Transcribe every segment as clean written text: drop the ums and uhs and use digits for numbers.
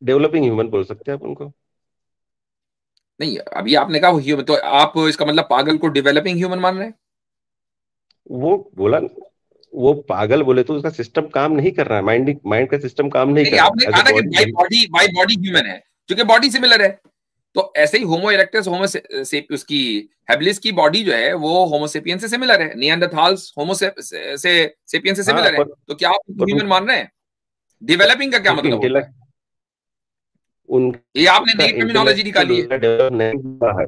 Developing human बोल सकते हैं आप उनको। नहीं, अभी आपने कहा ह्यूमन, तो आप इसका मतलब पागल को डेवलपिंग ह्यूमन मान रहे हैं? वो बोला, वो पागल बोले तो उसका सिस्टम काम नहीं कर रहा है, माइंड माइंड का सिस्टम काम नहीं नहीं, कर रहा आपने है, एज कहा अ ना कि बॉडी वही। बाई बॉडी ह्यूमन है, क्योंकि बॉडी सिमिलर है। तो ऐसे ही होमो इरेक्टस होमो से उसकी हैबिलिस की बॉडी जो है वो होमोसेपियन से सिमिलर है, निएंडरथाल्स होमो से सेपियन से हाँ सिमिलर है। तो क्या आप पर ह्यूमन मान रहे हैं? डेवलपिंग का क्या उनकी मतलब होता है? इंटेलेक्ट, ये आपने उनका नई टर्मिनोलॉजी इंटेलेक्चुअल निकाली है। डेवलप नहीं हुआ है,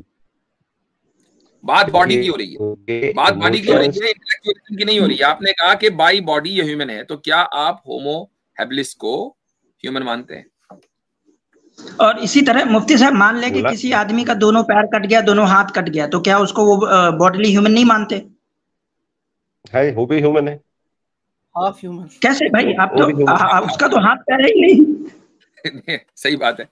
बात बॉडी उनके की हो रही है। उनके बात बॉडी की हो रही इमोशंस। है, इंटेलेक्चुअलिज्म की नहीं हो रही है। आपने कहा कि बाई बॉडी ये ह्यूमन है, तो क्या आप होमो हैबिलिस को ह्यूमन मानते हैं? और इसी तरह मुफ्ती साहब, मान लें कि बोला किसी आदमी का दोनों पैर कट गया, दोनों हाथ कट गया, तो क्या उसको वो बॉडीली ह्यूमन नहीं मानते? है, वो भी ह्यूमन है। Half human. कैसे भाई? आप वो तो भी ह्यूमन। उसका तो हाथ पैर है ही नहीं। सही बात है।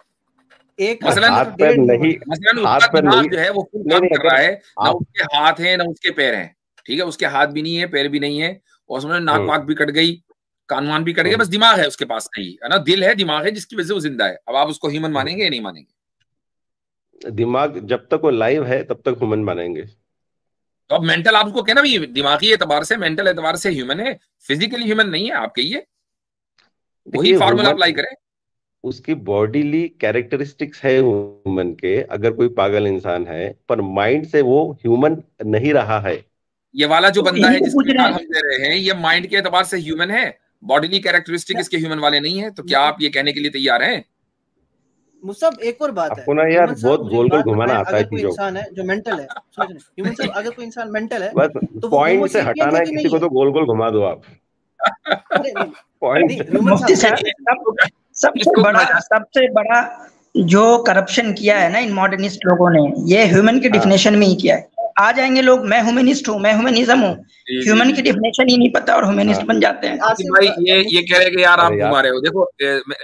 एक मसलन हाथ तो पैर डेढ़ ह्यूमन। नहीं, मसलन उसका हाथ पैर नहीं, दिमाग जो है वो फुल नहीं काम नहीं, कर रहा अगर है, ना आप। उसके हाथ है ना उसके पैर हैं। ठीक है, उसके हाथ भी नहीं है, पैर भी नहीं है, और उसमें नाक हम्म वाक भी कट गई, कान वान भी कट गया, हम्म बस दिमाग है उसके पास नहीं है ना, दिल है दिमाग है जिसकी वजह से वो जिंदा है। अब आप उसको ह्यूमन हम्म। मानेंगे या नहीं मानेंगे? दिमाग जब तक वो लाइव है तब तक ह्यूमन मानेंगे। तो अब मेंटल आप उसको कहना भी दिमागी एतबार से, मेंटल एतबार से ह्यूमन है, फिजिकली ह्यूमन नहीं है, आप कहिए। वही देखिए फार्मूला ह्यूमन, अप्लाई करें। उसकी बॉडीली कैरेक्टरिस्टिक्स है ह्यूमन के, अगर कोई पागल इंसान है पर माइंड से वो ह्यूमन नहीं रहा है। ये वाला जो तो बंदा यही है तो जिसकी पूछ रहे मिसाल हैं। हम दे रहे हैं, ये माइंड के एतबार से ह्यूमन है, बॉडीली कैरेक्टरिस्टिक इसके ह्यूमन वाले नहीं है, तो क्या आप ये कहने के लिए तैयार हैं? मुसब एक और बात है, आपको ना यार ह्यूमन साहब बहुत मुझे एक गोल गोल बात घुमाना बताएं, आता है अगर कोई चीजों को। इंसान है जो मेंटल है, समझ रहे ह्यूमन साहब, अगर कोई इंसान मेंटल है बस तो वो पॉइंट से होमोसेपियन हटाना है है कि किसी नहीं को है? तो गोल गोल घुमा दो आप। अरे नहीं पॉइंट। नहीं, ह्यूमन मुफ्ती साहब साहब, इसको मजा। सबसे बड़ा जो करप्शन किया है ना इन मॉडर्निस्ट लोगों ने, ये ह्यूमन की हाँ डिफिनेशन में ही किया है। आ जाएंगे लोग, मैं ह्यूमनिस्ट हूँ, मैं ह्यूमनिज्म हूँ, जी जी ह्यूमन जी की जी। डिफिनेशन ही नहीं पता और ह्यूमनिस्ट हाँ। बन जाते हैं। आसिफ आसिफ भाई ये कह रहे कि यार आप अरे घुमा यार, रहे हो। देखो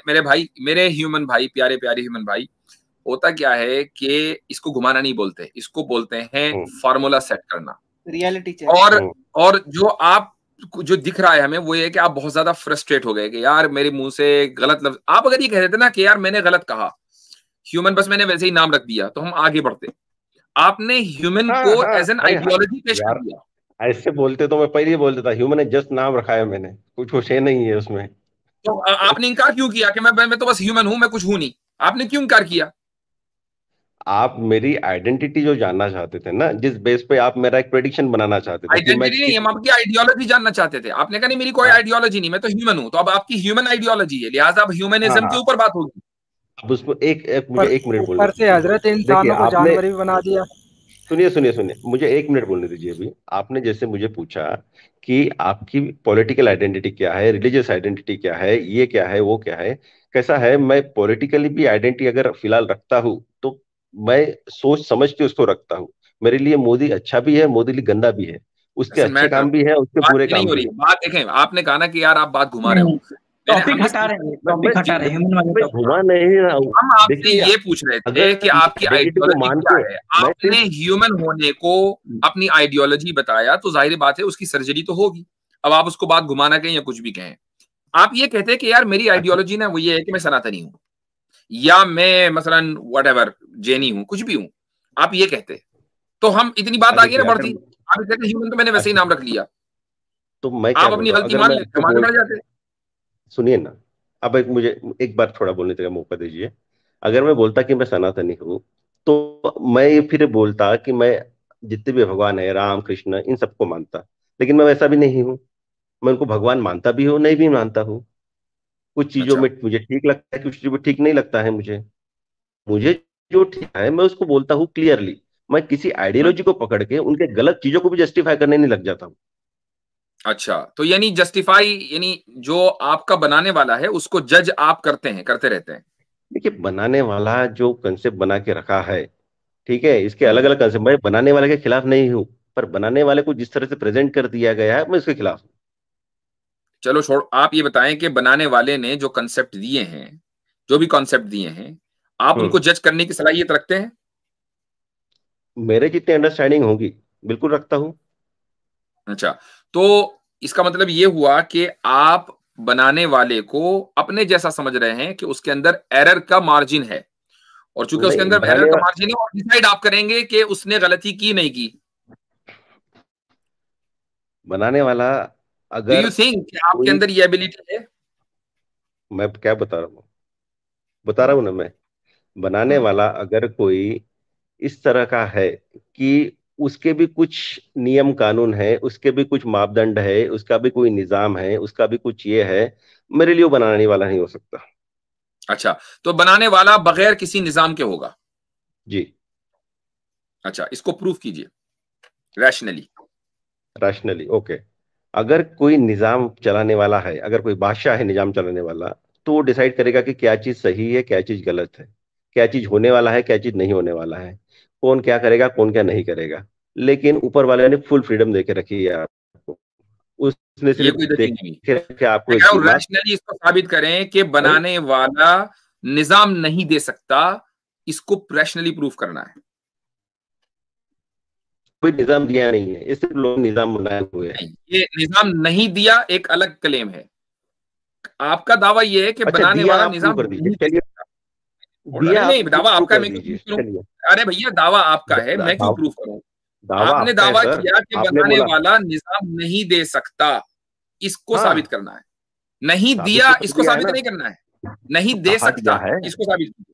मेरे भाई, मेरे ह्यूमन भाई, प्यारे प्यारे ह्यूमन भाई, होता क्या है कि इसको घुमाना नहीं बोलते, इसको बोलते हैं हम्म फार्मूला सेट करना। Reality check. और हम्म और जो आप, जो दिख रहा है हमें वो ये है कि आप बहुत ज्यादा फ्रस्ट्रेट हो गए कि यार मेरे मुंह से गलत लफ्ज, आप अगर ये कह देते ना कि यार मैंने गलत कहा, ह्यूमन बस मैंने वैसे ही नाम रख दिया, तो हम आगे बढ़ते। आपने ह्यूमन हाँ को हाँ, एज एन अरे हाँ, आइडियोलॉजी पेश कर यार दिया। ऐसे बोलते तो मैं पहले ही बोल देता, ह्यूमन है जस्ट नाम रखा है मैंने, कुछ है नहीं है उसमें। तो आपने इनकार क्यों किया कि मैं तो बस ह्यूमन हूं, मैं कुछ हूं नहीं? आपने क्यों इनकार किया? आप मेरी आइडेंटिटी जो जानना चाहते थे ना, जिस बेस पे आप मेरा एक प्रेडिक्शन बनाना चाहते थे कि मैं आइडेंटिटी नहीं, किस। हम आपकी आइडियोलॉजी जानना चाहते थे। आपने कहा नहीं मेरी कोई हाँ आइडियोलॉजी नहीं, मैं तो ह्यूमन हूं। तो अब आपकी ह्यूमन आइडियोलॉजी है, लिहाजा अब हाँ ह्यूमनिज्म के हाँ, ऊपर बात होगी। अब उसमें मुझे ऊपर 1 मिनट बोलने ऊपर से दीजिए। हजरत देखिए इंसानों को आपने, जानवर भी बना दिया। सुनिए सुनिए सुनिए, मुझे 1 मिनट बोलने दीजिए। अभी आपने जैसे मुझे पूछा कि आपकी पॉलिटिकल आइडेंटिटी क्या है, रिलीजियस आइडेंटिटी क्या है, ये क्या है, वो क्या है, कैसा है, मैं पॉलिटिकली भी आइडेंटिटी अगर फिलहाल रखता हूँ तो मैं सोच समझ के उसको रखता हूँ। मेरे लिए मोदी अच्छा भी है, मोदी लिए गंदा भी है, उसके असल अच्छे में काम भी है, उसके बात बुरे ये नहीं काम हो भी रही है। है। बात देखें, आपने कहा ना कि यार आप बात घुमा रहे हो। नहीं, मैंने टॉपिक हमने हटा रहे हैं, मैं टॉपिक हटा रहे हैं, ह्यूमन वाले मैं टॉपिक। घुमा नहीं रहा हूँ। हम आपसे देखिए, ये पूछ रहे थे अगर कि आपकी आइडेंटिटी को आइडियोलॉजी मान क्या के है। मैं आपने सिर्फ, ह्यूमन होने को अपनी आइडियोलॉजी बताया, तो जाहिर बात है उसकी सर्जरी तो होगी। अब आप उसको बात घुमाना कहें या कुछ भी कहें, आप ये कहते हैं कि यार मेरी अच्छा, आइडियोलॉजी ना वो ये है कि मैं सनातनी हूं, या मैं मसलन वट एवर जैनी हूं, कुछ भी हूं, आप ये कहते, तो हम इतनी बात आगे ना देखिए अगर, बढ़ती। आप कहते ह्यूमन तो मैंने वैसे ही अच्छा नाम रख लिया, तो मैं क्या आप अपनी बोलता हूँ, गलती अगर मान मैं लेते, आपको हम आगे बोल, बढ़ जाते। सुनिए ना, अब मुझे एक बार थोड़ा बोलने का मौका दीजिए। अगर मैं बोलता कि मैं सनातनी हूँ, तो मैं ये फिर बोलता कि मैं जितने भी भगवान है, राम कृष्ण, इन सबको मानता। लेकिन मैं वैसा भी नहीं हूँ, मैं उनको भगवान मानता भी हूँ, नहीं भी मानता हूँ। कुछ चीजों अच्छा, में मुझे ठीक लगता है, कुछ चीजों में ठीक नहीं लगता है मुझे। मुझे जो ठीक है मैं उसको बोलता हूँ क्लियरली। मैं किसी आइडियोलॉजी को पकड़ के उनके गलत चीजों को भी जस्टिफाई करने नहीं लग जाता हूँ। अच्छा, तो यानी जस्टिफाई, यानी जो आपका बनाने वाला है उसको जज आप करते हैं, करते रहते हैं। देखिए बनाने वाला जो कंसेप्ट बना के रखा है, ठीक है, इसके अलग हम्म। अलग कंसेप्ट, मैं बनाने वाले के खिलाफ नहीं हूँ, पर बनाने वाले को जिस तरह से प्रेजेंट कर दिया गया है मैं उसके खिलाफ हूँ। चलो छोड़, आप ये बताएं कि बनाने वाले ने जो कंसेप्ट दिए हैं, जो भी कॉन्सेप्ट दिए हैं, आप उनको हम्म, जज करने की सलाहियत रखते हैं? मेरे जितनी अंडरस्टैंडिंग होगी बिल्कुल रखता हूँ। अच्छा, तो इसका मतलब ये हुआ कि आप बनाने वाले को अपने जैसा समझ रहे हैं कि उसके अंदर एरर का मार्जिन है, और चूंकि उसके नहीं, अंदर एरर का मार्जिन है, और डिसाइड आप करेंगे कि उसने गलती की नहीं की। बनाने वाला डू अगर यू थिंक कि आपके कोई, अंदर ये एबिलिटी है? मैं क्या बता रहा हूँ ना मैं, बनाने हम्म, वाला अगर कोई इस तरह का है कि उसके भी कुछ नियम कानून है, उसके भी कुछ मापदंड है, उसका भी कोई निजाम है, उसका भी कुछ ये है, मेरे लिए वो बनाने वाला नहीं हो सकता। अच्छा, तो बनाने वाला बगैर किसी निजाम के होगा। जी। अच्छा, इसको प्रूफ कीजिए रैशनली। Rationally okay. अगर कोई निजाम चलाने वाला है, अगर कोई बादशाह है निजाम चलाने वाला, तो वो डिसाइड करेगा कि क्या चीज सही है, क्या चीज गलत है, क्या चीज होने वाला है, क्या चीज नहीं होने वाला है, कौन क्या करेगा, कौन क्या नहीं करेगा। लेकिन ऊपर वाले ने फुल फ्रीडम देके रखी है आपको। उसने ये सिर्फ कोई दलील देख नहीं। के आपको मैं एक कह रहा हूं दिमाग। रैशनली इसको साबित करें कि नहीं, बनाने वाला निजाम नहीं दे सकता, इसको रैशनली प्रूफ करना है। कोई निजाम दिया नहीं है, ये सिर्फ लोग निजाम बनाए हुए हैं। नहीं, ये निजाम नहीं दिया एक अलग क्लेम है। आपका दावा ये है कि अच्छा, बनाने दिया वाला आप प्रूव निजाम कर दीजिए, नहीं दे चलिए। सकता। दिया नहीं आप नहीं, दावा प्रूव आपका है, कर मैं क्यों दीजिए, प्रूफ करूं? चलिए। अरे भैया, दावा आपका है, मैं क्यों प्रूफ करूं? दावा आपने आपका है दावा सर, किया कि आपने बनाने बोला। वाला निजाम नहीं दे सकता, इसको साबित हाँ, करना है। नहीं साबित दिया, तो कर इसको दिया है साबित ना। नहीं करना है। नहीं तो दे कहा दिया सकता, है। इसको साबित कीजिए।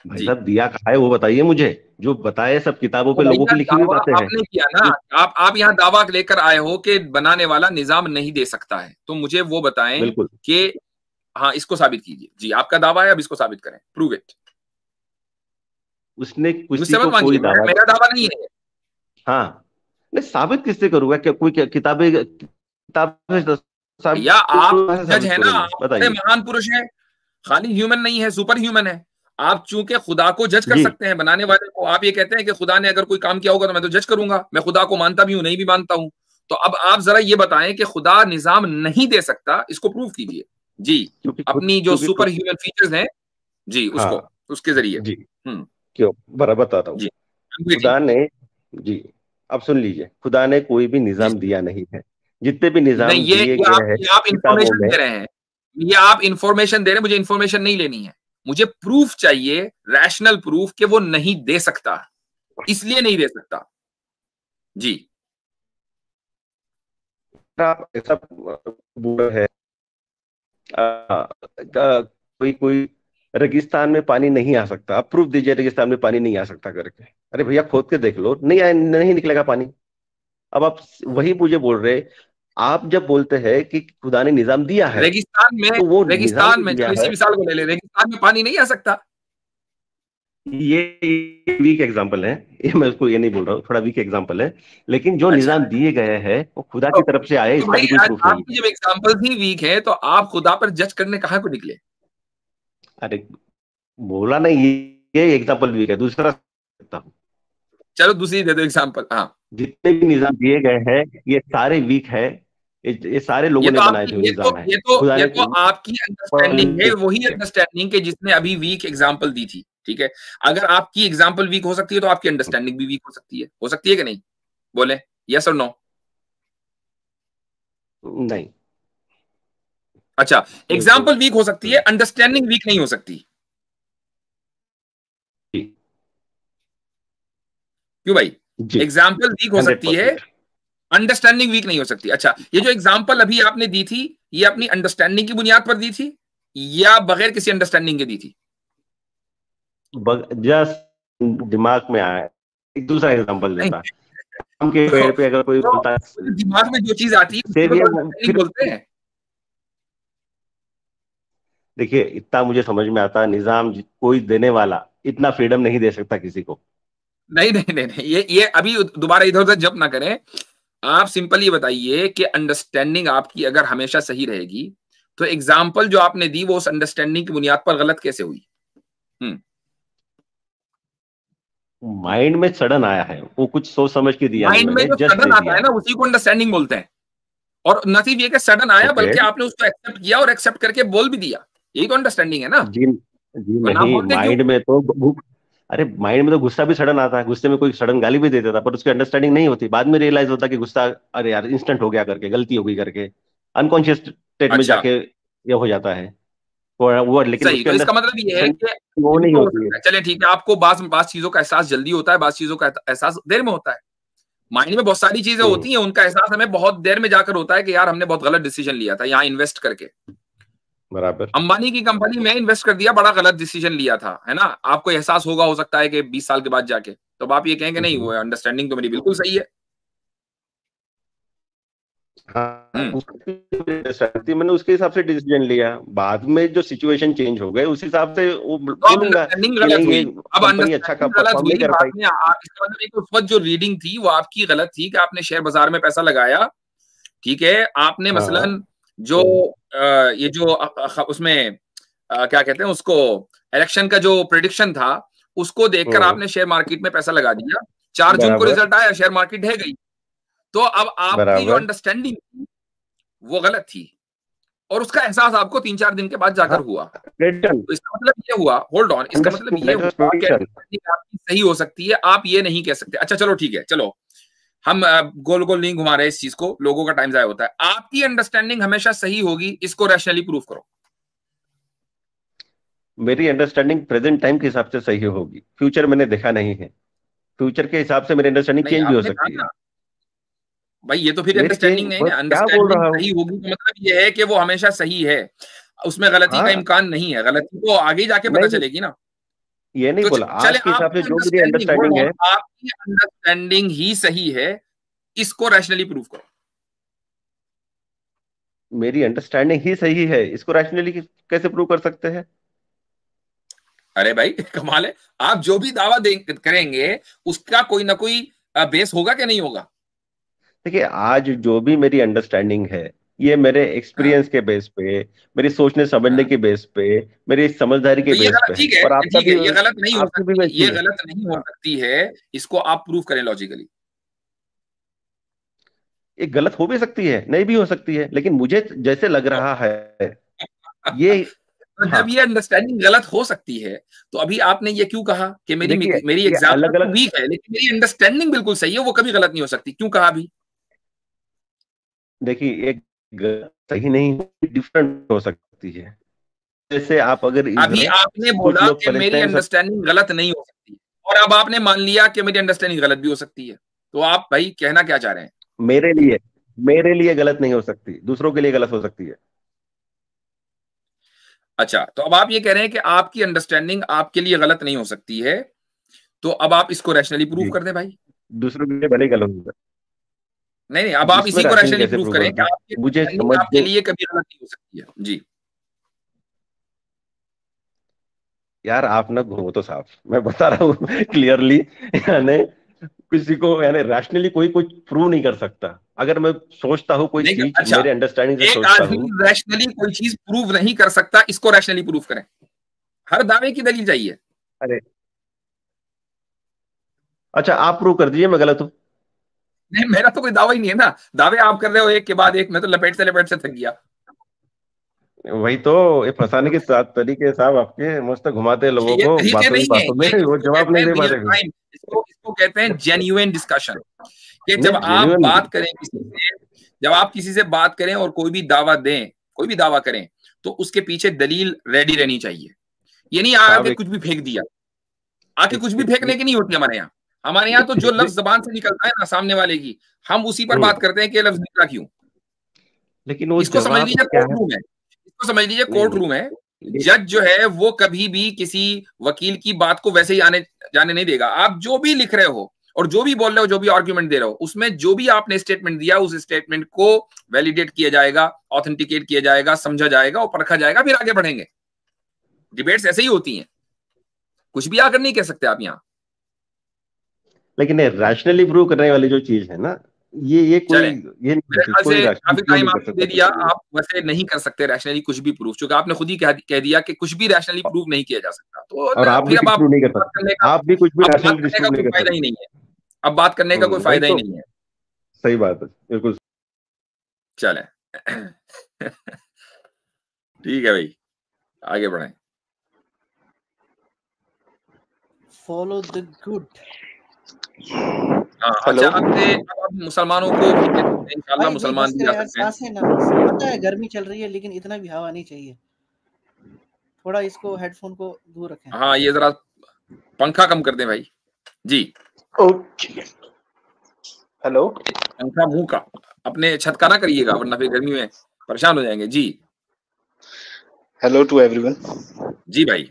भाई जी, साहब, दिया कहा है वो बताइए मुझे। जो बताए सब किताबों तो पे लोगों भैया की लिखी हुई दावा बातें हैं। आपने किया ना। आप यहाँ दावा लेकर आए हो कि बनाने वाला निजाम नहीं दे सकता है, तो मुझे वो बताएं बिल्कुल। कि हाँ, इसको साबित कीजिए। जी, आपका दावा है, अब इसको साबित करें, प्रूव इट। उसने किसी मुझसे मत को मांगिए, कोई दावा। मेरा दावा नहीं है। हाँ। नहीं, साबित किससे करूंगा? क्या कोई किताबें किताब से साबित भैया आप करूंगा? कैसे जज साबित है ना, करूं मैं? आप बड़े बताइए। महान पुरुष हैं। खाली ह्यूमन नहीं है, सुपर ह्यूमन है। आप चूंकि खुदा को जज कर जी। सकते हैं, बनाने वाले को। आप ये कहते हैं कि खुदा ने अगर कोई काम किया होगा तो मैं तो जज करूंगा। मैं खुदा को मानता भी हूं, नहीं भी मानता हूं। तो अब आप जरा ये बताएं कि खुदा निजाम नहीं दे सकता, इसको प्रूव कीजिए। जी, क्योंकि खुद अपनी जो क्योंकि सुपर खुद ह्यूमन फीचर्स हैं, जी, उसको हाँ। उसके जरिए। जी। हम्म। क्यों? बराबर बताता हूँ। जी, I'm waiting। खुदा ने, जी, अब सुन लीजिए, खुदा ने कोई भी जी, निजाम दिया नहीं है। जितने भी नहीं, निजाम दिए गए हैं ये आप किताबों इंफॉर्मेशन में। दे रहे हैं। ये आप इंफॉर्मेशन दे रहे हैं, मुझे इंफॉर्मेशन नहीं लेनी है। मुझे प्रूफ चाहिए, रैशनल प्रूफ कि वो नहीं दे सकता, इसलिए नहीं दे सकता। जी, आप ऐसा बोल रहे हैं, कोई कोई रेगिस्तान में पानी नहीं आ सकता, आप प्रूफ दीजिए रेगिस्तान में पानी नहीं आ सकता करके। अरे भैया, खोद के देख लो, नहीं निकलेगा पानी। अब आप वही मुझे बोल रहे, आप जब बोलते हैं कि खुदा ने निजाम दिया है, रेगिस्तान में, तो वो निजाम जो दिया चलो इसी है, मिसाल को ले ले, रेगिस्तान में पानी नहीं आ सकता। ये वीक एग्जांपल है। ये मैं उसको ये नहीं बोल रहा हूँ, थोड़ा वीक एग्जांपल है। लेकिन जो अच्छा, निजाम दिए गए हैं वो खुदा तो, की तरफ से आए, तो इसका भाई भी कोई आज प्रूफ नहीं आपकी है। जब एग्जांपल्स ही वीक है, तो आप खुदा पर जज करने कहाँ को निकले? अरे, बोला नहीं, ये एग्जांपल वीक है, दूसरा सकता हूँ। चलो दूसरी दे दो एग्जांपल। हाँ, जितने भी निजाम दिए गए हैं, ये सारे वीक है। ये सारे ये लोगों ने तो बनाए आपकी थे, निजाम है। खुदा ये ने तो आपकी अंडरस्टैंडिंग है, वही ऊपर। अंडरस्टैंडिंग के जिसने अभी वीक एग्जांपल दी थी। ठीक है, अगर आपकी एग्जांपल वीक हो सकती है, तो आपकी अंडरस्टैंडिंग भी वीक हो सकती है कि नहीं? बोले यस और नो। नहीं। अच्छा, बिल्कुल। एग्जांपल वीक हो सकती है, अंडरस्टैंडिंग वीक नहीं हो सकती। जी। क्यों भाई? जी। एग्जाम्पल वीक हो हंड्रेड सकती है, परसेंट अंडरस्टैंडिंग वीक नहीं हो सकती। अच्छा, ये जो एग्जाम्पल अभी आपने दी थी, ये अपनी अंडरस्टैंडिंग की बुनियाद पर दी थी या बगैर किसी अंडरस्टैंडिंग के दी थी? जस्ट दिमाग में आया, एक दूसरा एग्जांपल नहीं, देता। आम के पेड़ पे अगर कोई बोलता है तो दिमाग में जो चीज आती है उसी सेब, को ये तो अंडरस्टैंडिंग फिर बोलते हैं। देखिए, इतना मुझे समझ में आता है, निजाम कोई देने वाला इतना फ्रीडम नहीं दे सकता किसी को। नहीं नहीं नहीं नहीं, ये अभी दोबारा इधर उधर जंप ना करें। आप सिंपल ये बताइए कि अंडरस्टैंडिंग आपकी अगर हमेशा सही रहेगी, तो एग्जाम्पल जो आपने दी वो उस अंडरस्टैंडिंग की बुनियाद पर गलत कैसे हुई? माइंड में सडन आया है, वो कुछ सोच समझ के दिया नहीं, माइंड में मैंने जो जस्ट सडन दे आता दिया। है ना, उसी को अंडरस्टैंडिंग बोलते हैं। और न सिर्फ ये कि सडन आया, ओके। बल्कि आपने उसको एक्सेप्ट किया और एक्सेप्ट करके बोल भी दिया। यही तो अंडरस्टैंडिंग है ना। जी। जी वरना आप नहीं, बोलते क्यों? माइंड में तो अरे, माइंड में तो गुस्सा भी सडन आता है, गुस्से में कोई सडन गाली भी दे देता, पर उसकी अंडरस्टैंडिंग नहीं होती। बाद में रियलाइज होता कि गुस्सा, अरे यार इंस्टेंट हो गया करके, गलती हो गई करके। अनकॉन्शियस स्टेट में अच्छा, जाके ये हो जाता है वो लेकिन सही। उसके तो अंदर इसका मतलब ये है कि वो ये भी नहीं तो हो होती है। सकता है। चलिए ठीक है, आपको बास चीजों का एहसास जल्दी होता है, बास चीजों का एहसास देर में होता है। माइंड में बहुत सारी चीजें होती हैं, उनका एहसास हमें बहुत देर में जाकर होता है कि यार हमने बहुत गलत डिसीजन लिया था यहाँ इन्वेस्ट करके। बराबर। अंबानी की कंपनी में इन्वेस्ट कर दिया, बड़ा गलत डिसीजन लिया था, है ना? आपको एहसास होगा, हो सकता है कि 20 साल के बाद जाके, तो आप ये कहेंगे नहीं, वो अंडरस्टैंडिंग तो मेरी बिल्कुल सही है। हाँ, हम्म। मैंने उसके हिसाब से डिसीजन लिया। बाद में जो सिचुएशन चेंज हो गए उस हिसाब से वो तो अब बोलूंगा अंडरस्टैंडिंग कि गलत नहीं, ये हुई। अब कंपनी अच्छा अंडरस्टैंडिंग गलत परफॉर्म नहीं हुई कर बाद पाई। में। इसका मतलब एक उस वक्त जो रीडिंग थी वो आपकी गलत थी कि आपने शेयर बाजार में पैसा लगाया, ठीक है? आपने हाँ, मसलन जो ये जो उसमें क्या कहते हैं उसको, इलेक्शन का जो प्रेडिक्शन था, उसको देखकर हम्म, आपने शेयर मार्केट में पैसा लगा दिया। 4 जून को बराबर रिजल्ट आया, शेयर मार्केट ढह गई। तो अब आपकी जो बराबर। अंडरस्टैंडिंग थी वो गलत थी, और उसका एहसास आपको 3-4 दिन के बाद जाकर हाँ, हुआ। रिटर्न तो इसका मतलब ये हुआ, होल्ड ऑन, इसका मतलब अंडरस्टूड ये दैट वाज हुआ कि प्रेडिक्शन। अंडरस्टैंडिंग आपकी सही हो सकती है, आप ये नहीं कह सकते। अच्छा चलो ठीक है, चलो हम गोल गोल नहीं घुमा रहे इस चीज को, लोगों का टाइम जाया होता है। आपकी अंडरस्टैंडिंग हमेशा सही होगी, इसको रैशनली प्रूव करो। मेरी अंडरस्टैंडिंग प्रेजेंट टाइम के हिसाब से सही होगी, फ्यूचर मैंने देखा नहीं है। फ्यूचर के हिसाब से मेरी अंडरस्टैंडिंग नहीं, चेंज भी हो आपने कहा सकती है। ना भाई, ये तो फिर मेरी चेंज अंडरस्टैंडिंग नहीं बस ना। क्या बोल अंडरस्टैंडिंग रहा हूँ। सही होगी तो मतलब ये है कि वो हमेशा सही है, उसमें गलती का हाँ, इम्कान नहीं है। गलती तो आगे जाके पता नहीं, चलेगी ना। ये नहीं तो बोला, चले, आज के हिसाब से आपकी जो मेरी अंडरस्टैंडिंग, होल्ड अंडरस्टैंडिंग ऑन, है। आपकी अंडरस्टैंडिंग ही सही है, इसको रैशनली प्रूव करो। मेरी अंडरस्टैंडिंग ही सही है, इसको रैशनली कैसे प्रूव कर सकते हैं? अरे भाई कमाल है, आप जो भी दावा करेंगे उसका कोई ना कोई बेस होगा कि नहीं होगा? देखिए, आज जो भी मेरी अंडरस्टैंडिंग है, ये मेरे हाँ, एक्सपीरियंस के बेस पे, मेरी सोचने समझने हाँ। के बेस पे, मेरी समझदारी के तो ये बेस गलत, पे है। ठीक है और आपका ठीक भी, है, ये गलत नहीं हो आपकी भी सकती, वैसी ये है। गलत नहीं हो हाँ, सकती है। इसको आप प्रूव करें लॉजिकली। ये गलत हो भी सकती है, नहीं भी हो सकती है, लेकिन मुझे जैसे लग रहा है ये। तो हाँ, जब ये अंडरस्टैंडिंग गलत हो सकती है, तो अभी आपने ये क्यों कहा कि मेरी देखिए, मेरी ये एग्जाम्पल अलग तो अलग। वीक है लेकिन मेरी अंडरस्टैंडिंग बिल्कुल सही है, वो कभी गलत नहीं हो सकती, क्यों कहा अभी? देखिए, एक सही नहीं, डिफरेंट हो सकती है। जैसे आप अगर अभी इसराइल, आपने कुछ बोला लोग कि मेरी पैलेस्टाइन सब। अंडरस्टैंडिंग गलत नहीं हो सकती, और अब आपने मान लिया कि मेरी अंडरस्टैंडिंग गलत भी हो सकती है। तो आप भाई कहना क्या चाह रहे हैं? मेरे लिए मेरे लिए गलत नहीं हो सकती, दूसरों के लिए गलत हो सकती है। अच्छा, तो अब आप ये कह रहे हैं कि आपकी अंडरस्टैंडिंग आपके लिए गलत नहीं हो सकती है, तो अब आप इसको रैशनली प्रूव जी, कर दें भाई। दूसरों के लिए भले ही गलत हो सकता नहीं नहीं, अब आप है। इसमें इसी को राशनली रैशनली कैसे प्रूव प्रूव कर करें कि दूं? आपकी मुझे अंडरस्टैंडिंग समझ आपके दो। लिए कभी गलत नहीं हो सकती है जी। यार, आप ना घूमो तो साफ, मैं बता रहा हूँ क्लियरली। यानी किसी को, यानी रैशनली कोई कुछ प्रूव नहीं कर सकता। अगर मैं सोचता हूँ कोई नहीं चीज, अच्छा, मेरे अंडरस्टैंडिंग से एक सोचता आदमी हूँ। रैशनली कोई चीज प्रूव नहीं कर सकता, इसको रैशनली प्रूव करें। हर दावे की दलील चाहिए। अरे, अच्छा, आप प्रूव कर दीजिए मैं गलत हूँ। नहीं, मेरा तो कोई दावा ही नहीं है ना। दावे आप कर रहे हो एक के बाद एक, मैं तो लपेट से थक गया। वही तो, ये फंसाने के तरीके साहब आपके मस्त घुमाते हैं लोगों ये को तरीके बातों ही नहीं है, बातों में, ये वो इसको जवाब कहते नहीं हैं दे रियल पाते फिर। टाइम, इसको कहते हैं जेन्युइन डिस्कशन। कि जब नहीं, आप जेन्युइन। बात करें किसी से, जब आप किसी से बात करें और कोई भी दावा दें, कोई भी दावा करें, तो उसके पीछे दलील रेडी रहनी चाहिए। ये नहीं साहब, आके एक कुछ भी फेंक दिया। आके एक कुछ भी एक फेंकने एक की नहीं होती हमारे यहाँ। हमारे यहाँ तो जो एक- लफ्ज जबान से निकलता है ना सामने वाले की, हम उसी पर हम्म, बात करते हैं कि ये लफ्ज निकला क्यों। लेकिन वो इसको समझ जवाब लीजिए क्या कोर्ट है? रूम है, इसको समझ लीजिए नहीं, कोर्ट नहीं, रूम है। ये जज जो है वो कभी भी किसी वकील की बात को वैसे ही आने जाने नहीं देगा। आप जो भी लिख रहे हो और जो भी बोल रहे हो, जो भी आर्ग्यूमेंट दे रहे हो, उसमें जो भी आपने स्टेटमेंट दिया, उस स्टेटमेंट को वैलिडेट किया जाएगा, ऑथेंटिकेट किया जाएगा, समझा जाएगा और परखा जाएगा, फिर आगे बढ़ेंगे। डिबेट्स ऐसे ही होती हैं, कुछ भी आकर नहीं कह सकते आप यहाँ। लेकिन रैशनली प्रूव करने वाली जो चीज है ना, ये कोई, चलें, ये मेरे नहीं, ख्याल कोई से रैशनली काफी प्रूव टाइम नहीं कर आपने दे सकता दिया। किसी को। आप वैसे नहीं कर सकते रैशनली कुछ भी प्रूफ, क्योंकि आपने खुद ही कह दिया कि कुछ भी रैशनली प्रूव नहीं किया जा सकता। तो और आप भी फिर अब कुछ आप प्रूव नहीं कर बात सकते, करने का आप भी कुछ भी अब बात रैशनली करने का डिस्प्रूव कोई नहीं कर फायदा ही सकते। नहीं है। अब बात करने का कोई वही फायदा ही तो, नहीं है। सही बात है, बिल्कुल। चले ठीक है भाई, आगे बढ़े। Follow the good. हाँ अच्छा, अब मुसलमानों को इंशाल्लाह मुसलमान भी आ सकते हैं। सांसें ना, पता है गर्मी चल रही है लेकिन इतना भी हवा नहीं चाहिए, थोड़ा इसको हेडफोन को दूर रखें। हाँ ये जरा पंखा कम कर दें भाई जी। ओके हेलो, पंखा मुंह का अपने छत का ना करिएगा वरना फिर गर्मी में परेशान हो जाएंगे जी। Hello to everyone. जी भाई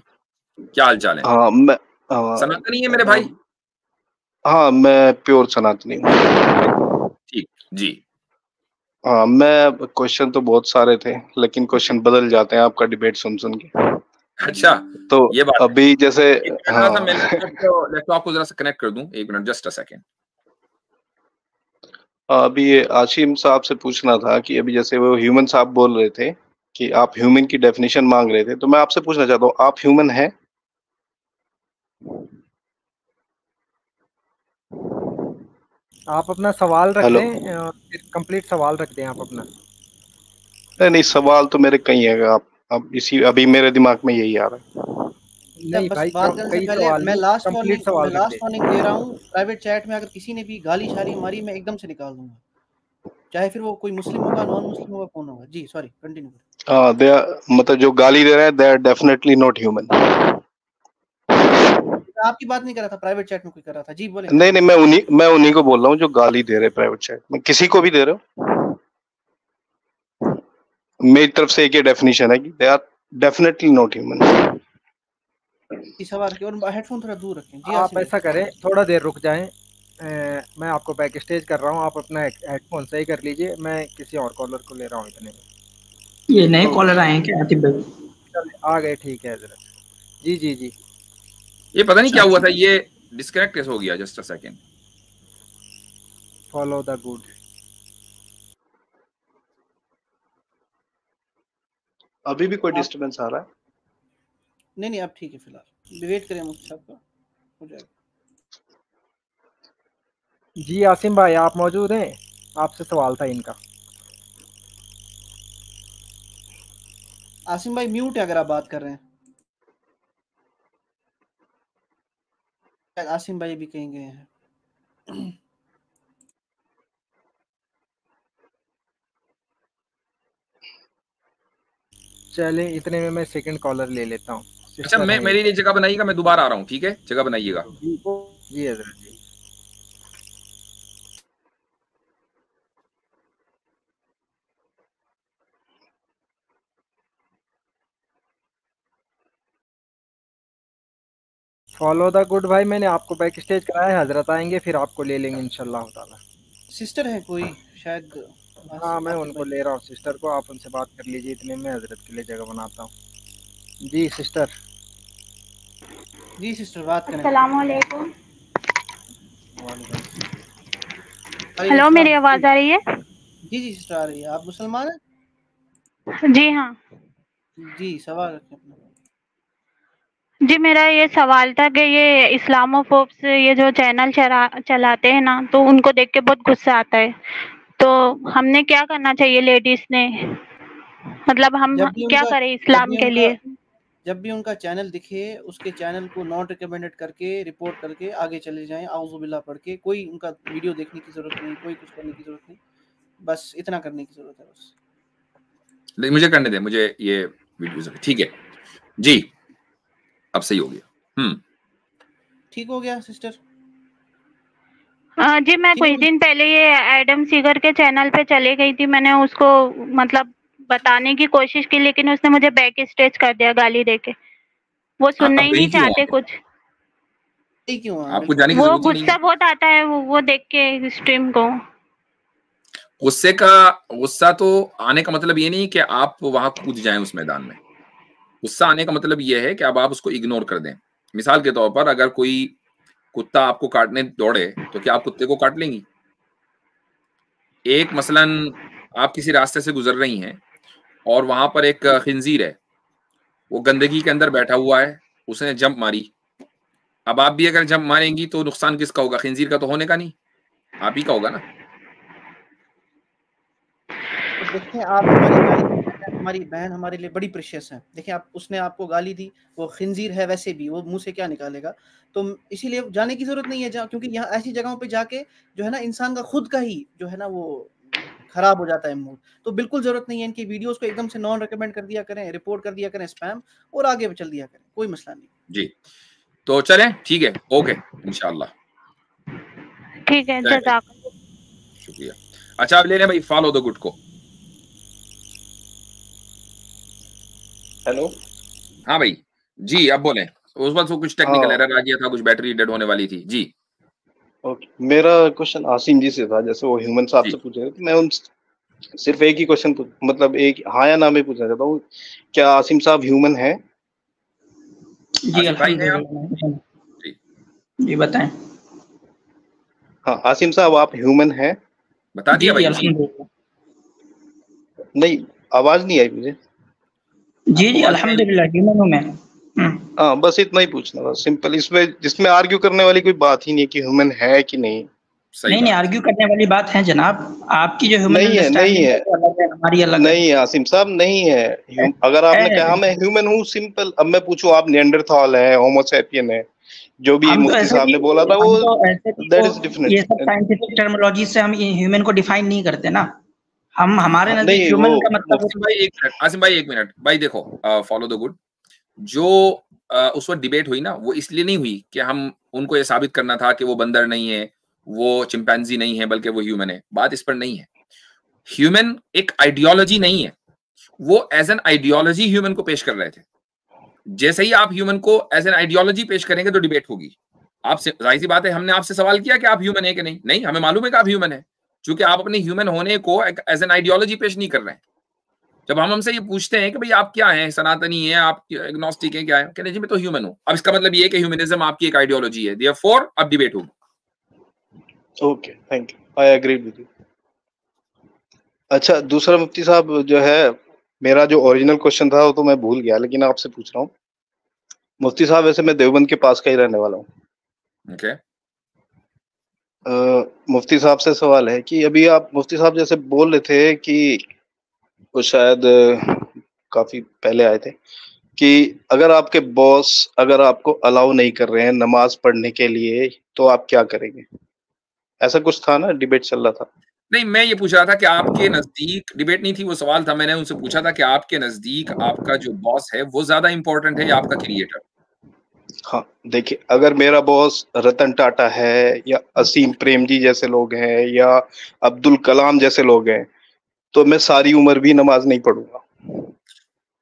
क्या हाल चाल है? हाँ मैं सनातनी है मेरे भाई? हाँ मैं प्योर सनातनी हूँ। ठीक जी। हाँ मैं क्वेश्चन तो बहुत सारे थे लेकिन क्वेश्चन बदल जाते हैं आपका डिबेट सुन सुन के। अच्छा तो ये बात अभी जैसे हाँ मैं लैपटॉप को जरा सा कनेक्ट कर दूं, एक मिनट जस्ट अ सेकंड। अभी ये आशिम साहब से पूछना था कि अभी जैसे वो ह्यूमन साहब बोल रहे थे कि आप ह्यूमन की डेफिनेशन मांग रहे थे, तो मैं आपसे पूछना चाहता हूँ आप ह्यूमन हैं? आप अपना सवाल रख हेलो। लें, फिर कंप्लीट सवाल रख दें आप अपना। नहीं सवाल तो मेरे कई है, आप इसी अभी मेरे दिमाग में यही आ रहा है। नहीं बस भाई बात करने से कई पहले सवाल मैं नहीं, लास्ट कंप्लीट सवाल रख दें। वार्निंग दे रहा हूँ, प्राइवेट चैट में अगर किसी ने भी गाली शाली मारी मैं एकदम से निकाल दूंगा, चाहे फिर वो कोई मुस्लिम होगा, नॉन मुस्लिम होगा, कौन होगा। जी सॉरी कंटिन्यू करें। दे मतलब जो गाली दे रहे हैं they are definitely not human. आपकी बात नहीं कर रहा था, प्राइवेट चैट में कोई कर रहा था। जी बोले। नहीं मैं उन्हीं को बोल रहा हूँ जो गाली दे रहे प्राइवेट चैट में, किसी को भी दे रहे हो। मेरी तरफ से एक ही डेफिनेशन है कि they are definitely not human. सवाल की और हेडफोन थोड़ा दूर रखें। जी आप ऐसा करें, थोड़ा देर रुक जाएं, मैं आपको बैक स्टेज कर रहा हूँ, आप अपना हेडफोन सही कर लीजिए, मैं किसी और कॉलर को ले रहा हूँ इतने में। ये नए कॉलर आए हैं क्या आतिफ भाई? चलिए आ गए, ठीक है जरा। जी जी जी ये पता नहीं क्या हुआ था, ये डिस्कनेक्ट कैसे हो गया, just a second. Follow the good. अभी भी कोई डिस्टरबेंस आ रहा है? नहीं अब ठीक है, फिलहाल वेट करें मुफ्ती साहब का, हो जाएगा। जी आसिम भाई आप मौजूद हैं? आपसे सवाल था इनका। आसिम भाई म्यूट है अगर आप बात कर रहे हैं। आसिम भाई भी कहीं गए हैं। चले इतने में मैं सेकंड कॉलर ले लेता हूँ। अच्छा मैं मेरी लिए जगह बनाइएगा, मैं दोबारा आ रहा हूँ, ठीक है जगह बनाइएगा। जी हजरत जी। फॉलो द गुड भाई मैंने आपको बैक स्टेज कराया, हजरत आएंगे फिर आपको ले लेंगे इंशाल्लाह ताला। सिस्टर है कोई शायद? हाँ मैं उनको ले रहा हूँ, सिस्टर को, आप उनसे बात कर लीजिए, इतने में हजरत के लिए जगह बनाता हूँ। जी सिस्टर। जी सिस्टर बात करें। अस्सलाम वालेकुम। हेलो मेरी आवाज आ रही है? जी जी सिस्टर आ रही है। आप मुसलमान हैं? जी हाँ। जी सवाल रखें अपना। जी मेरा ये सवाल था कि ये इस्लामोफोब्स ये जो चैनल चलाते हैं ना, तो उनको देख के बहुत गुस्सा आता है, तो हमने क्या करना चाहिए लेडीज ने, मतलब हम क्या करें इस्लाम के लिए? जब भी उनका चैनल दिखे उसके चैनल को नॉट रिकमेंडेड करके रिपोर्ट करके आगे चले जाएं, आउज़ुबिल्लाह पढ़ के। कोई उनका वीडियो देखने की जरूरत नहीं, कोई कुछ करने की जरूरत नहीं, बस इतना करने की जरूरत है बस। मुझे करने दे, मुझे ये वीडियोस ठीक है जी, अब सही हो गया। ठीक हो गया सिस्टर? जी मैं कुछ दिन पहले ये एडम सीगर के चैनल पे चली गई थी, मैंने उसको मतलब बताने की कोशिश की लेकिन उसने मुझे बैक स्टेज कर दिया गाली देके। वो सुनना ही नहीं चाहते कुछ। क्यों? आपको जाने की वो जरूरत ही नहीं है। गुस्सा बहुत आता है वो देख के स्ट्रीम को। गुस्सा तो आने का मतलब ये नहीं कि आप वहां कूद जाएं उस मैदान में। गुस्सा आने का मतलब ये है कि अब आप उसको इग्नोर कर दें। मिसाल के तौर पर अगर कोई कुत्ता आपको काटने दौड़े तो क्या आप कुत्ते को काट लेंगी? एक मसलन आप किसी रास्ते से गुजर रही हैं और वहां पर एक खिंजीर है, वो गंदगी के अंदर बैठा हुआ है, उसने जंप मारी। अब आप भी अगर जंप मारेंगी तो नुकसान किसका होगा? खिंजीर का तो होने का नहीं, आप ही का होगा ना। देखिए आप हमारी हमारी बहन हमारे लिए बड़ी प्रेशियस है। देखिए आप, उसने आपको गाली दी, वो खिंजीर है वैसे भी, वो मुंह से क्या निकालेगा। तो इसीलिए जाने की जरूरत नहीं है जहाँ, क्योंकि यहाँ ऐसी जगहों पे जाके जो है ना इंसान का खुद का ही जो है ना वो खराब हो जाता है मूड। तो बिल्कुल जरूरत नहीं है, इनकी वीडियोस को एकदम से नॉन रिकमेंड कर दिया करें, रिपोर्ट कर दिया करें स्पैम, और आगे चल दिया करें, कोई मसला नहीं जी। तो चलें, ठीक है, ओके, इंशाल्लाह। ठीक है, जज़ाक। शुक्रिया। अच्छा, अब ले लें भाई फॉलो द गुड को। हेलो, हाँ भाई जी, अब बोलें। उस वक्त वो कुछ टेक्निकल एरर आ गया था, कुछ बैटरी डेड होने वाली थी जी। ओके, मेरा क्वेश्चन आसिम जी से था। जैसे वो ह्यूमन साहब से पूछ रहे थे, मैं उन सिर्फ एक ही क्वेश्चन, मतलब एक हाँ या ना में पूछना चाहता हूँ, क्या आसिम साहब ह्यूमन है? जी अल्हम्दुलिल्लाह। जी बताएं। हाँ, आसिम साहब आप ह्यूमन हैं? बता दिया भाई। नहीं, आवाज नहीं आई मुझे। जी अल्हम्दुलिल्लाह ह्यूमन हूं मैं। हाँ, बस इतना ही पूछना था, सिंपल। इसमें आर्ग्यू करने वाली कोई बात ही नहीं कि ह्यूमन है कि नहीं। नहीं, आर्ग्यू करने वाली बात है जनाब। आपकी जो ह्यूमन नहीं है, हमारी अलग नहीं है आसिम साहब, नहीं है। अगर आपने कहा मैं ह्यूमन हूँ, सिंपल। अब मैं पूछूं आप निएंडरथॉल है, होमोसैपियन है, जो भी मुफ्ती साहब ने बोला था, वो दैट इज डिफरेंट। ये सब साइंटिफिक टर्मिनोलॉजी से हम ह्यूमन को डिफाइन नहीं करते ना। हम हमारे नजदीक ह्यूमन का मतलब। आसिम भाई एक मिनट भाई, देखो फॉलो द गुड जो उस वक्त डिबेट हुई ना, वो इसलिए नहीं हुई कि हम उनको ये साबित करना था कि वो बंदर नहीं है, वो चिंपैंजी नहीं है, बल्कि वो ह्यूमन है। बात इस पर नहीं है। ह्यूमन एक आइडियोलॉजी नहीं है, वो एज एन आइडियोलॉजी ह्यूमन को पेश कर रहे थे। जैसे ही आप ह्यूमन को एज एन आइडियोलॉजी पेश करेंगे तो डिबेट होगी। आपसे जाहिर सी बात है, हमने आपसे सवाल किया कि आप ह्यूमन है कि नहीं। नहीं, हमें मालूम है कि आप ह्यूमन है, क्योंकि आप अपने ह्यूमन होने को एज एन आइडियोलॉजी पेश नहीं कर रहे हैं। जब हम हमसे ये पूछते हैं कि भाई आप क्या हैं, सनातनी हैं, आप एग्नोस्टिक हैं, क्या है, कहते हैं जी मैं तो ह्यूमन हूं। अब इसका मतलब ये है कि ह्यूमनिज्म आपकी एक आइडियोलॉजी है, देयरफॉर अब डिबेट होगी। Okay, thank you, I agree with you. अच्छा, दूसरा मुफ्ती साहब जो है, मेरा जो ओरिजिनल क्वेश्चन था वो तो मैं भूल गया, लेकिन आपसे पूछ रहा हूँ। मुफ्ती साहब, वैसे मैं देवबंद के पास का ही रहने वाला हूँ। ओके। मुफ्ती साहब से सवाल है कि अभी आप मुफ्ती साहब जैसे बोल रहे थे कि वो शायद काफी पहले आए थे कि अगर आपके बॉस अगर आपको अलाउ नहीं कर रहे हैं नमाज पढ़ने के लिए, तो आप क्या करेंगे? ऐसा कुछ था ना, डिबेट चल रहा था। नहीं, मैं ये पूछ रहा था कि आपके नजदीक, डिबेट नहीं थी, वो सवाल था। मैंने उनसे पूछा था कि आपके नजदीक आपका जो बॉस है वो ज्यादा इंपॉर्टेंट है या आपका क्रिएटर? हाँ, देखिए, अगर मेरा बॉस रतन टाटा है या असीम प्रेमजी जैसे लोग हैं या अब्दुल कलाम जैसे लोग हैं, तो मैं सारी उम्र भी नमाज नहीं पढ़ूंगा।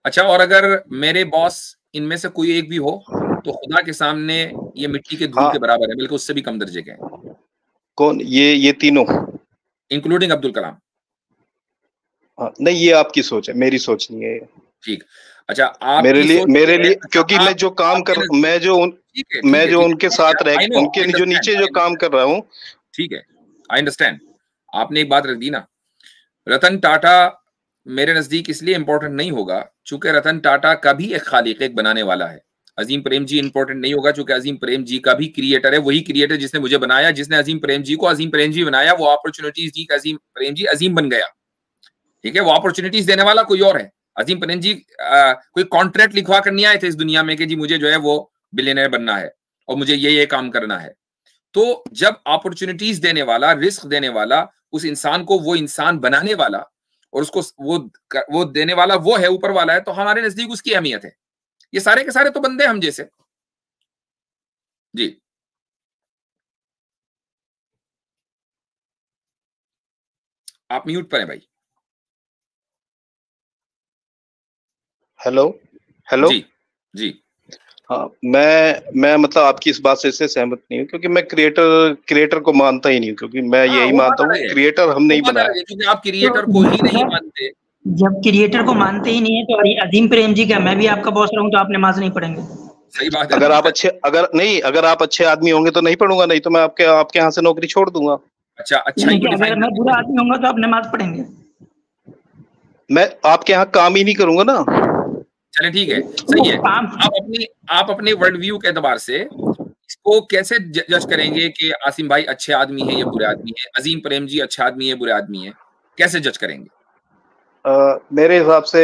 अच्छा, और अगर मेरे बॉस इनमें से कोई एक भी हो तो खुदा के सामने ये मिट्टी के धूल के बराबर है, बल्कि उससे भी कम दर्जे के हैं। कौन? ये तीनों इंक्लूडिंग अब्दुल कलाम? हाँ, नहीं, ये आपकी सोच है, मेरी सोच नहीं है। ठीक। अच्छा, आप मेरे लिए क्योंकि मैं जो काम कर, मैं जो उनके साथ रह, उनके जो नीचे जो काम कर रहा हूँ। ठीक है, आई अंडरस्टैंड। आपने एक बात रख दी ना, रतन टाटा मेरे नजदीक इसलिए इंपॉर्टेंट नहीं होगा चूंकि रतन टाटा का भी एक खालिक, एक बनाने वाला है। अजीम प्रेम जी इंपॉर्टेंट नहीं होगा चूंकि अजीम प्रेम जी का भी क्रिएटर है, वही क्रिएटर जिसने मुझे बनाया, जिसने अजीम प्रेम जी को अजीम प्रेम जी बनाया, वो अपॉर्चुनिटीज दी, अजीम प्रेम जी अजीम बन गया। ठीक है, वो अपॉर्चुनिटीज देने वाला कोई और है। अजीम प्रेम जी कोई कॉन्ट्रैक्ट लिखवा कर नहीं आए थे इस दुनिया में कि जी मुझे जो है वो बिलियनर बनना है और मुझे ये काम करना है। तो जब अपॉर्चुनिटीज देने वाला, रिस्क देने वाला, उस इंसान को वो इंसान बनाने वाला और उसको वो देने वाला वो है, ऊपर वाला है, तो हमारे नजदीक उसकी अहमियत है। ये सारे के सारे तो बंदे हम जैसे। जी, आप म्यूट पर हैं भाई। हेलो। जी। हाँ, मैं मतलब आपकी इस बात से सहमत नहीं हूँ, क्योंकि मैं क्रिएटर को मानता ही नहीं हूँ, क्योंकि मैं यही मानता हूँ क्रिएटर हम नहीं बनाया। क्योंकि आप क्रिएटर को ही नहीं मानते। जब क्रिएटर को मानते ही नहीं है तो अजीम प्रेम जी क्या, मैं भी आपका बॉस रहूं तो आप नमाज नहीं पढ़ेंगे? सही बात है। अगर आप अच्छे आदमी होंगे तो नहीं पढ़ूंगा, नहीं तो मैं आपके यहाँ से नौकरी छोड़ दूंगा। अच्छा, अगर मैं बुरा आदमी होऊंगा तो आप नमाज पढ़ेंगे? मैं आपके यहाँ काम ही नहीं करूंगा ना। चले, ठीक है, सही है। आप अपने वर्ल्ड व्यू के एतबार से इसको कैसे जज करेंगे कि आसिम भाई अच्छे आदमी है या बुरे आदमी है, अजीम प्रेम जी अच्छे आदमी है बुरे आदमी है, कैसे जज करेंगे? मेरे हिसाब से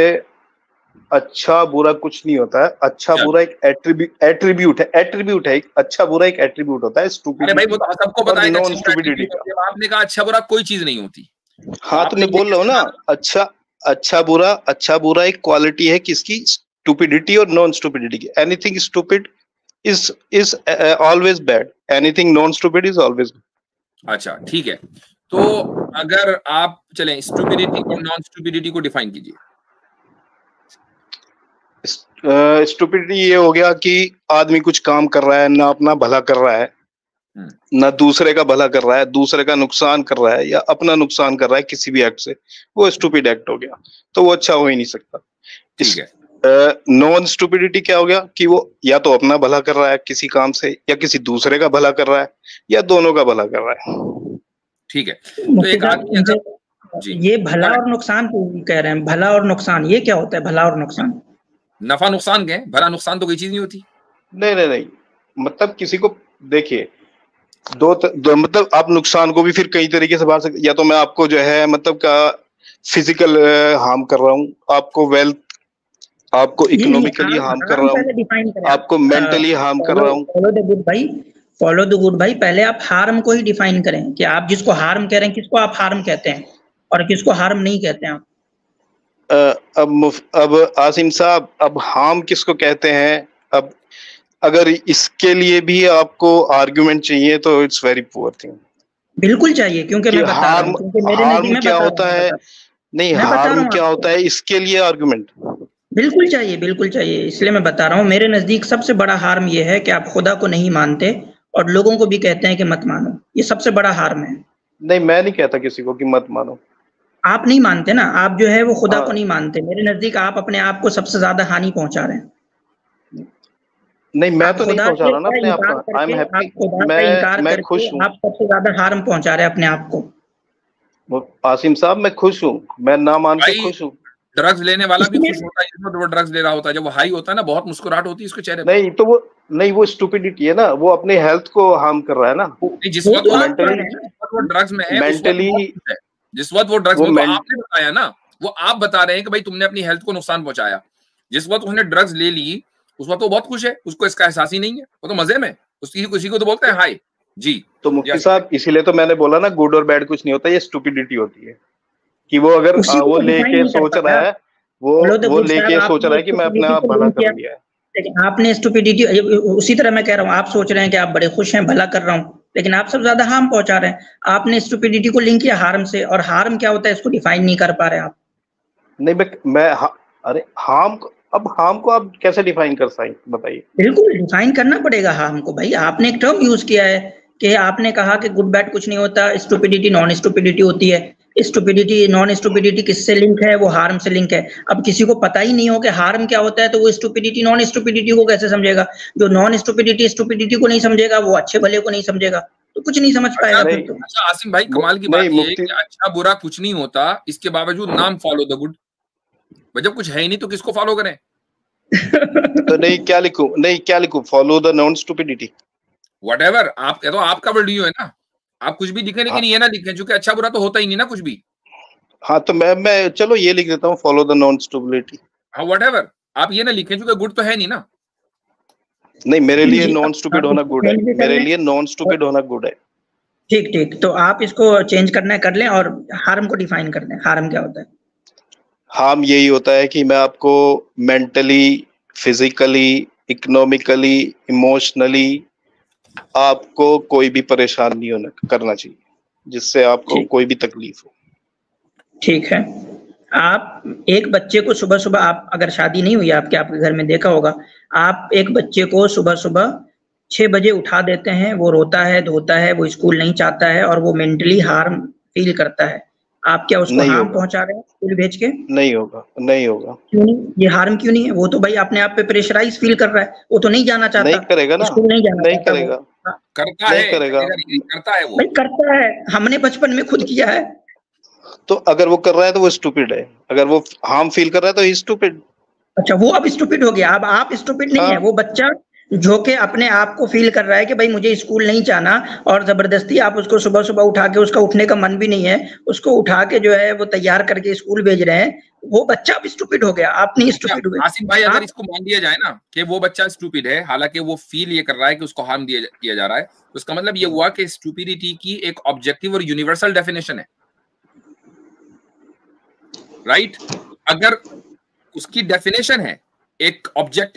अच्छा बुरा कुछ नहीं होता है। अच्छा बुरा एक एट्रीब्यूट है एक अच्छा बुरा एक एट्रीब्यूट होता है स्टूपिडिटी। अरे भाई वो तो सबको पता है नॉन स्टूपिडिटी का। आपने कहा अच्छा बुरा कोई चीज नहीं होती। हाँ तो मैं बोल रहा हूँ ना, अच्छा बुरा एक क्वालिटी है किसकी? स्टूपिडिटी और नॉन स्टूपिडिटी की। Anything stupid is always bad, anything non stupid is always good. अच्छा ठीक है, तो अगर आप चलें स्टूपिडिटी और नॉन स्टूपिडिटी को डिफाइन कीजिए। स्टूपिडिटी ये हो गया कि आदमी कुछ काम कर रहा है, ना अपना भला कर रहा है, ना दूसरे का भला कर रहा है, दूसरे का नुकसान कर रहा है या अपना नुकसान कर रहा है किसी भी एक्ट से, वो स्टूपिड एक्ट हो गया, तो वो अच्छा हो ही नहीं सकता। ठीक है। नॉन स्टूपिडिटी क्या हो गया कि वो या तो अपना भला कर रहा है किसी काम से, या किसी दूसरे का भला कर रहा है, या दोनों का भला कर रहा है। ठीक है, तो एक आदमी जी ये भला और नुकसान कह रहे हैं, भला और नुकसान ये क्या होता है? भला और नुकसान, नफा नुकसान के, भला नुकसान तो कोई चीज नहीं होती। नहीं, मतलब किसी को देखिए दो मतलब आप नुकसान को भी फिर कई तरीके से बांट सकते। या तो मैं आपको जो है मतलब का फिजिकल हार्म कर रहा हूँ, आपको वेल्थ, आपको इकोनॉमिकली हार्म कर रहा हूँ, आपको मेंटली हार्म कर रहा हूँ। फॉलो द गुड भाई, पहले आप हार्म को ही डिफाइन करें कि आप जिसको हार्म कह रहे हैं किसको आप हार्म कहते हैं और किसको हार्म नहीं कहते हैं आप। अब आसिम साहब, अब हार्म किसको कहते हैं? अब अगर इसके लिए भी आपको आर्गुमेंट चाहिए तो इट्स वेरी पुअर थिंग। बिल्कुल चाहिए, क्योंकि मैं बता रहा हूं, क्योंकि मेरे नजदीक में क्या होता है, नहीं हार्म क्या होता है, इसके लिए आर्गुमेंट बिल्कुल चाहिए, इसलिए मैं बता रहा हूँ। मेरे नजदीक सबसे बड़ा हार्म ये है कि आप खुदा को नहीं मानते और लोगों को भी कहते हैं कि मत मानो, ये सबसे बड़ा हार्म है। नहीं, मैं नहीं कहता किसी को कि मत मानो। आप नहीं मानते ना, आप जो है वो खुदा को नहीं मानते। मेरे नजदीक आप अपने आप को सबसे ज्यादा हानि पहुंचा रहे हैं। नहीं, मैं तो नहीं पहुंचा रहा ना अपने आप को। आई एम हैप्पी, मैं खुश हूँ। आप सबसे ज्यादा हार्म पहुंचा रहे हैं अपने आप को। आसिम साहब मैं खुश हूँ, मैं ना मान के खुश हूँ। ड्रग्स लेने वाला भी खुश होता है जब वो ड्रग्स ले रहा होता है, जब वो हाई होता है ना, बहुत मुस्कुराहट होती है उसके चेहरे पे। नहीं तो वो स्टूपिडिटी है ना, वो अपने हेल्थ को हार्म कर रहा है ना। जिस वक्त वो ड्रग्स में है, मेंटली जिस वक्त वो ड्रग्स में, आपने बताया ना, वो आप बता रहे हैं कि भाई तुमने अपनी हेल्थ को नुकसान पहुंचाया। जिस वक्त उसने ड्रग्स ले ली उस वक्त वो बहुत खुश है, उसको इसका एहसास ही नहीं है, वो तो मजे में, उसी को तो बोलते हैं हाई जी। तो मुफ्ती साहब इसीलिए तो मैंने बोला ना गुड और बैड कुछ नहीं होता, ये स्टूपिडिटी होती है कि वो अगर वो लेके सोच रहा है, वो लेके सोच रहा है कि मैं अपना आप भला कर लिया है। लेकिन आपने स्टूपिडिटी, उसी तरह मैं कह रहा हूँ, आप सोच रहे हैं कि आप बड़े खुश हैं, भला कर रहा हूँ, लेकिन आप सबसे ज्यादा हार्म पहुंचा रहे हैं। आपने स्टूपिडिटी को लिंक किया हार्म से, और हार्म क्या होता है इसको डिफाइन नहीं कर पा रहे आप। नहीं मैं अरे हार्म को आप कैसे डिफाइन कर सकते, बताइए। बिल्कुल डिफाइन करना पड़ेगा हार्म को भाई। आपने एक टर्म यूज किया है कि आपने कहा कि गुड बैड कुछ नहीं होता, स्टूपिडिटी नॉन स्टूपिडिटी होती है। स्टूपिडिटी नॉन स्टूपिडिटी किससे लिंक है? वो हार्म से लिंक है। अब किसी को पता ही नहीं हो कि हार्म क्या होता है तो वो स्टूपिडिटी नॉन स्टूपिडिटी को कैसे समझेगा? जो नॉन स्टूपिडिटी स्टूपिडिटी को नहीं समझेगा वो अच्छे भले को नहीं समझेगा, तो कुछ नहीं समझ पाएगा फिर तो। अच्छा आसिम भाई, कमाल की बात ये है कि अच्छा बुरा कुछ नहीं होता, इसके बावजूद नाम फॉलो द गुड। जब कुछ है ही नहीं तो किसको फॉलो करें? तो नहीं क्या लिखूं? Follow the non stupidity, whatever. आप कह दो, आपका वीडियो है ना, आप कुछ भी लिखें, लेकिन ये ना लिखें क्योंकि अच्छा बुरा तो होता ही नहीं ना कुछ भी। हाँ तो मैं चलो ये लिख देता हूँ, फॉलो द नॉन स्टूपिडिटी। हाँ व्हाटएवर, आप ये ना लिखें क्योंकि गुड तो है नहीं ना। नहीं, मेरे लिए नॉन स्टूपिड होना गुड है, मेरे लिए नॉन स्टूपिड होना गुड है। ठीक, तो आप इसको चेंज करना है कर लें और हार्म को डिफाइन कर दें। हार्म क्या होता है? हार्म यही होता है कि मैं आपको मेंटली, फिजिकली, इकोनॉमिकली, इमोशनली आपको कोई भी परेशान नहीं करना चाहिए, जिससे आपको कोई भी तकलीफ हो। ठीक है। आप एक बच्चे को सुबह सुबह, आप अगर शादी नहीं हुई आपके घर में देखा होगा, आप एक बच्चे को सुबह सुबह 6 बजे उठा देते हैं, वो रोता है, धोता है, वो स्कूल नहीं चाहता है और वो मेंटली हार्म फील करता है। आप क्या उसको हार्म पहुंचा रहे हैं स्कूल भेज के? नहीं होगा। क्यों नहीं? ये हार्म क्यों नहीं है? वो तो भाई अपने आप पे प्रेशराइज फील कर रहा है, वो तो नहीं जाना चाहता। नहीं करेगा ना, स्कूल नहीं जाना नहीं करेगा, करता है वो भाई, करता है। हमने बचपन में खुद किया है। तो अगर वो कर रहा है तो वो स्टूपिड है, अगर वो हार्म फील कर रहा है तो ही स्टूपिड। अच्छा, वो अब स्टूपिड हो गया। अब आप स्टूपिड नहीं है, वो बच्चा जो कि अपने आप को फील कर रहा है कि भाई मुझे स्कूल नहीं जाना, और जबरदस्ती आप उसको सुबह सुबह उठा के, उसका उठने का मन भी नहीं है, उसको उठा के जो है वो तैयार करके स्कूल भेज रहे हैं, वो बच्चा अब स्टूपिड हो गया, आप नहीं स्टूपिड हुए। आसिफ भाई, अगर इसको मान लिया जाए ना कि वो बच्चा स्टूपिड है, हालांकि वो फील ये कर रहा है कि उसको हार्म किया जा रहा है, तो उसका मतलब ये हुआ कि स्टूपिडिटी की एक ऑब्जेक्टिव और यूनिवर्सल डेफिनेशन है, राइट? अगर उसकी डेफिनेशन है एक ऑब्जेक्टिव